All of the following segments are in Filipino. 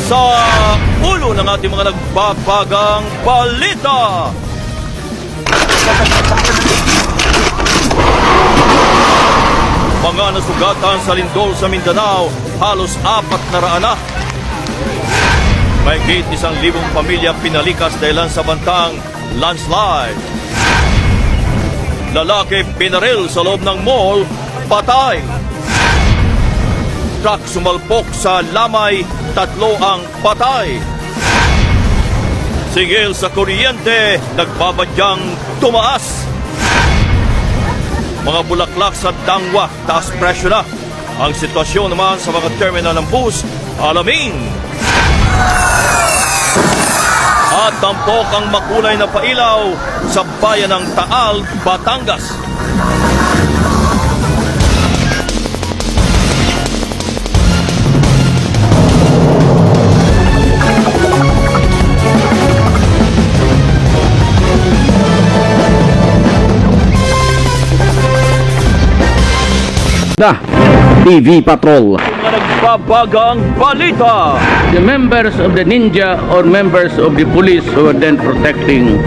sa ulo ng ating mga nagbabagang balita. Mga nasugatan sa lindol sa Mindanao, halos 400 na. Mahigit 1,000 pamilya pinalikas dahilan sa bantang landslide. Lalaki pinaril sa loob ng mall, patay. Truck sumalpok sa Lamay, 3 ang patay. Singil sa kuryente, nagbabadyang tumaas. Mga bulaklak sa Dangwa, taas presyo na. Ang sitwasyon naman sa mga terminal ng bus, alamin. At tampok ang makulay na pailaw sa bayan ng Taal, Batangas. TV Patrol. Mga nagbabagang balita. The members of the ninja or members of the police who are then protecting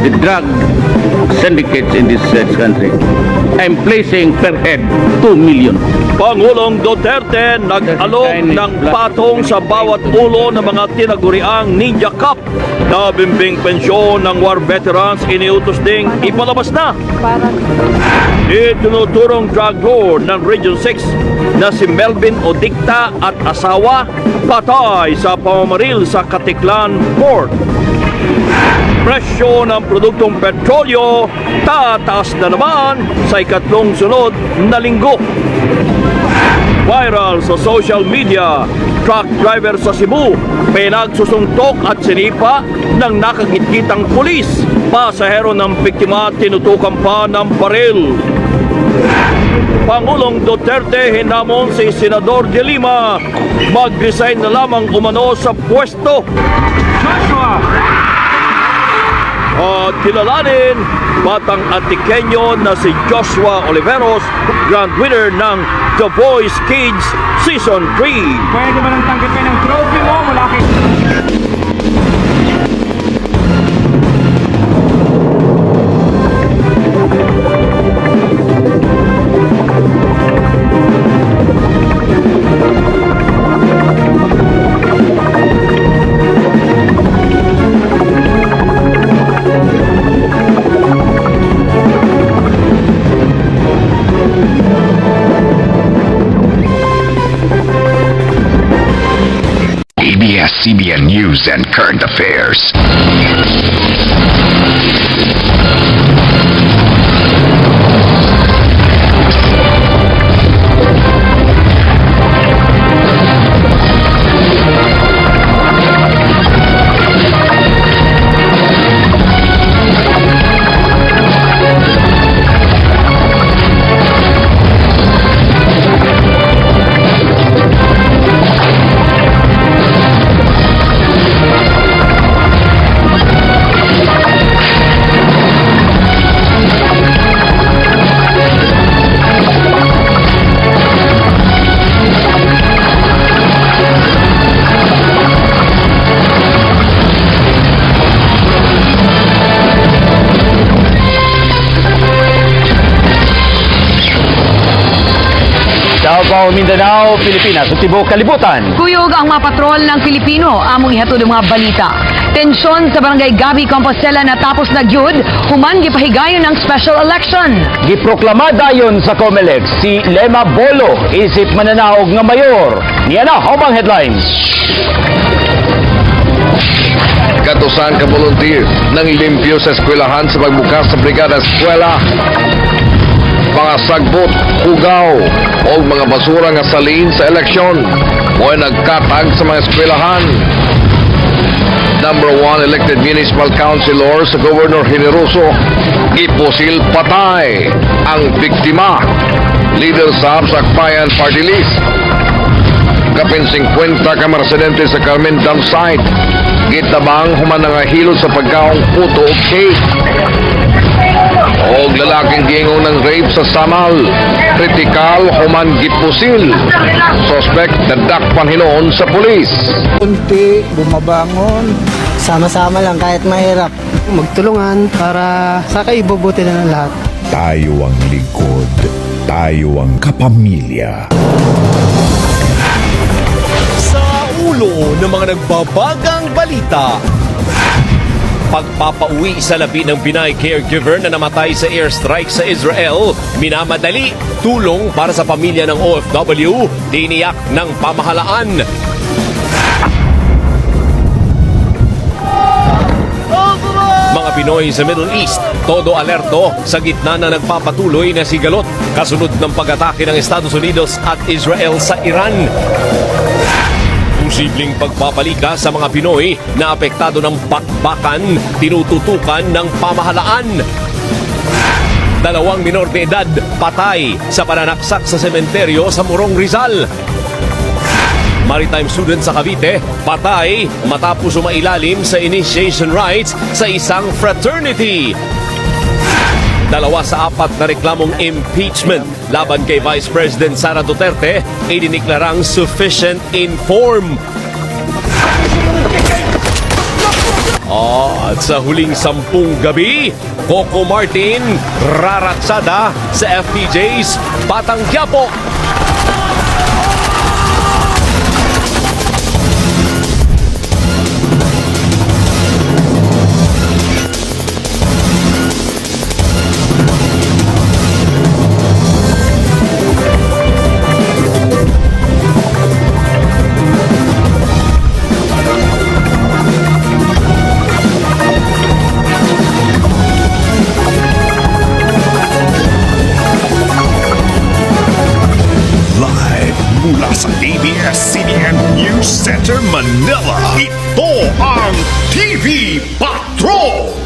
the drug syndicates in this country. I'm placing per head 2 million. Pangulong Duterte nag-alok ng patong sa bawat ulo ng mga tinaguriang Ninja Cup. Nabimbing pensyon ng war veterans iniutos ding ipalabas na. Itinuturong drug lord ng Region 6 na si Melvin Odicta at asawa patay sa pamamaril sa Katiklan Port. Presyo ng produktong petrolyo tataas na naman sa ikatlong sunod na linggo. Viral sa social media, truck driver sa Cebu pinagsusuntok at sinipa ng nakakit-kitang pulis. Pasahero ng biktima tinutukan pa ng baril. Pangulong Duterte hinamon si Senador De Lima mag-resign na lamang umano sa pwesto. At kilalanin, batang Antiqueño na si Joshua Oliveros, grand winner ng The Voice Kids Season 3. Pwede ba nang tanggapin ang trophy mo mula kay... ABS-CBN News and Current Affairs. Davao, Mindanao, Pilipinas, at tibok kalibutan. Kuyog ang mga patrol ng Pilipino among ihatod ang mga balita. Tensyon sa Barangay Gabi, Compostela natapos na gyud, human gipahigayon ng special election. Giproklamada yon sa COMELEC si Lema Bolo, isip mananaog nga mayor. Niya na, hawang headlines. Katusan ka volunteer ng limpyo sa eskwelahan sa pagbukas sa brigada eskwela. Mga sagbot, hugaw o mga basura nga salin sa eleksyon o nagkatag sa mga eskwelahan. Number 1 elected municipal councilor sa Governor Generoso, ipusil patay ang biktima. Leader sa Akbayan Party List. Kapin 50 ka mga residente sa Carmen Dam site, gitabang human nga hilot sa pagkaong puto o cake. O o lalaking giingong ng rape sa Samal. Kritikal human gipusil. Suspect nadakpan hinoon sa pulis. Kunti, bumabangon, sama-sama lang kahit mahirap. Magtulungan para sa kaibubuti na ng lahat. Tayo ang lingkod. Tayo ang kapamilya. Sa ulo ng mga nagbabagang balita. Pagpapauwi sa labi ng Pinay caregiver na namatay sa airstrike sa Israel, minamadali, tulong para sa pamilya ng OFW, tiniyak ng pamahalaan. Mga Pinoy sa Middle East, todo alerto sa gitna na nagpapatuloy na sigalot kasunod ng pag-atake ng Estados Unidos at Israel sa Iran. Posibleng pagpapalika sa mga Pinoy na apektado ng bakbakan, tinututukan ng pamahalaan. 2 minor de edad patay sa pananaksak sa sementeryo sa Morong Rizal. Maritime student sa Cavite patay matapos umailalim sa initiation rites sa isang fraternity. 2 sa 4 na reklamong impeachment laban kay Vice President Sara Duterte ay diniklarang sufficient in form. At sa huling 10 gabi, Coco Martin raratsada sa FPJ's Batang Quiapo. Mula sa ABS-CBN News Center, Manila, ito ang TV Patrol!